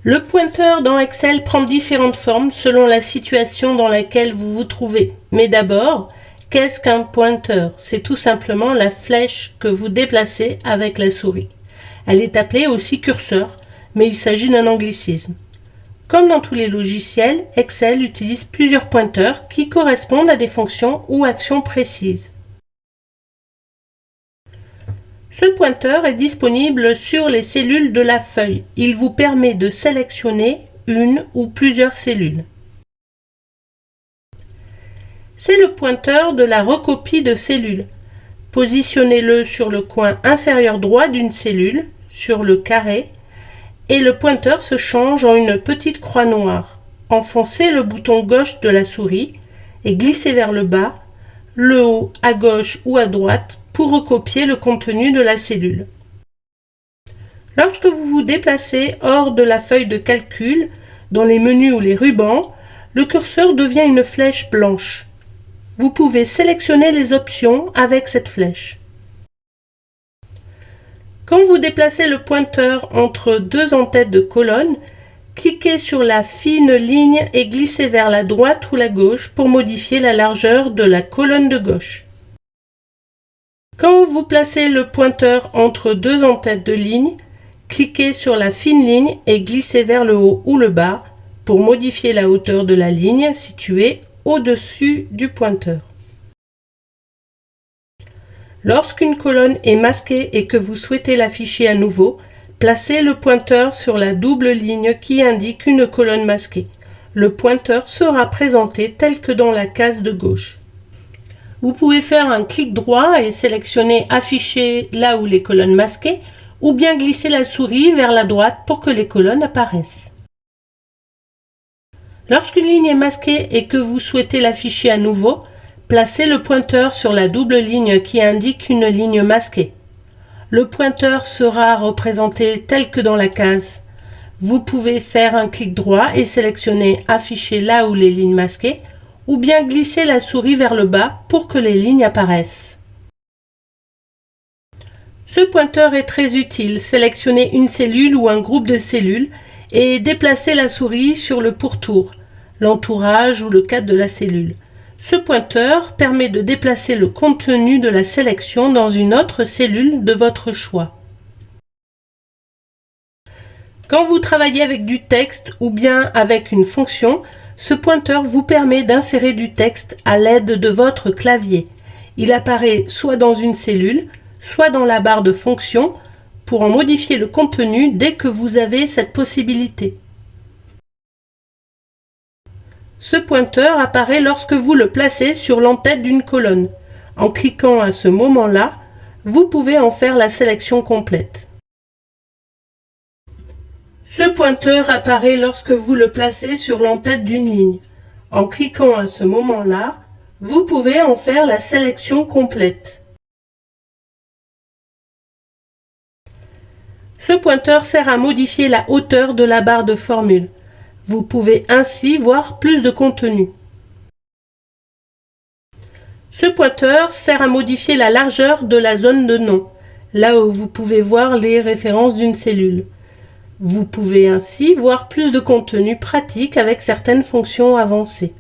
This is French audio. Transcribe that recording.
Le pointeur dans Excel prend différentes formes selon la situation dans laquelle vous vous trouvez. Mais d'abord, qu'est-ce qu'un pointeur? C'est tout simplement la flèche que vous déplacez avec la souris. Elle est appelée aussi curseur, mais il s'agit d'un anglicisme. Comme dans tous les logiciels, Excel utilise plusieurs pointeurs qui correspondent à des fonctions ou actions précises. Ce pointeur est disponible sur les cellules de la feuille. Il vous permet de sélectionner une ou plusieurs cellules. C'est le pointeur de la recopie de cellules. Positionnez-le sur le coin inférieur droit d'une cellule, sur le carré, et le pointeur se change en une petite croix noire. Enfoncez le bouton gauche de la souris et glissez vers le bas, le haut à gauche ou à droite pour recopier le contenu de la cellule. Lorsque vous vous déplacez hors de la feuille de calcul, dans les menus ou les rubans, le curseur devient une flèche blanche. Vous pouvez sélectionner les options avec cette flèche. Quand vous déplacez le pointeur entre deux en-têtes de colonne, cliquez sur la fine ligne et glissez vers la droite ou la gauche pour modifier la largeur de la colonne de gauche. Quand vous placez le pointeur entre deux en-têtes de ligne, cliquez sur la fine ligne et glissez vers le haut ou le bas pour modifier la hauteur de la ligne située au-dessus du pointeur. Lorsqu'une colonne est masquée et que vous souhaitez l'afficher à nouveau, placez le pointeur sur la double ligne qui indique une colonne masquée. Le pointeur sera présenté tel que dans la case de gauche. Vous pouvez faire un clic droit et sélectionner Afficher là où les colonnes masquées, ou bien glisser la souris vers la droite pour que les colonnes apparaissent. Lorsqu'une ligne est masquée et que vous souhaitez l'afficher à nouveau, placez le pointeur sur la double ligne qui indique une ligne masquée. Le pointeur sera représenté tel que dans la case. Vous pouvez faire un clic droit et sélectionner Afficher là où les lignes masquées, ou bien glisser la souris vers le bas pour que les lignes apparaissent. Ce pointeur est très utile. Sélectionnez une cellule ou un groupe de cellules et déplacez la souris sur le pourtour, l'entourage ou le cadre de la cellule. Ce pointeur permet de déplacer le contenu de la sélection dans une autre cellule de votre choix. Quand vous travaillez avec du texte ou bien avec une fonction, ce pointeur vous permet d'insérer du texte à l'aide de votre clavier. Il apparaît soit dans une cellule, soit dans la barre de fonction pour en modifier le contenu dès que vous avez cette possibilité. Ce pointeur apparaît lorsque vous le placez sur l'en-tête d'une colonne. En cliquant à ce moment-là, vous pouvez en faire la sélection complète. Ce pointeur apparaît lorsque vous le placez sur l'en-tête d'une ligne. En cliquant à ce moment-là, vous pouvez en faire la sélection complète. Ce pointeur sert à modifier la hauteur de la barre de formule. Vous pouvez ainsi voir plus de contenu. Ce pointeur sert à modifier la largeur de la zone de nom, là où vous pouvez voir les références d'une cellule. Vous pouvez ainsi voir plus de contenu pratique avec certaines fonctions avancées.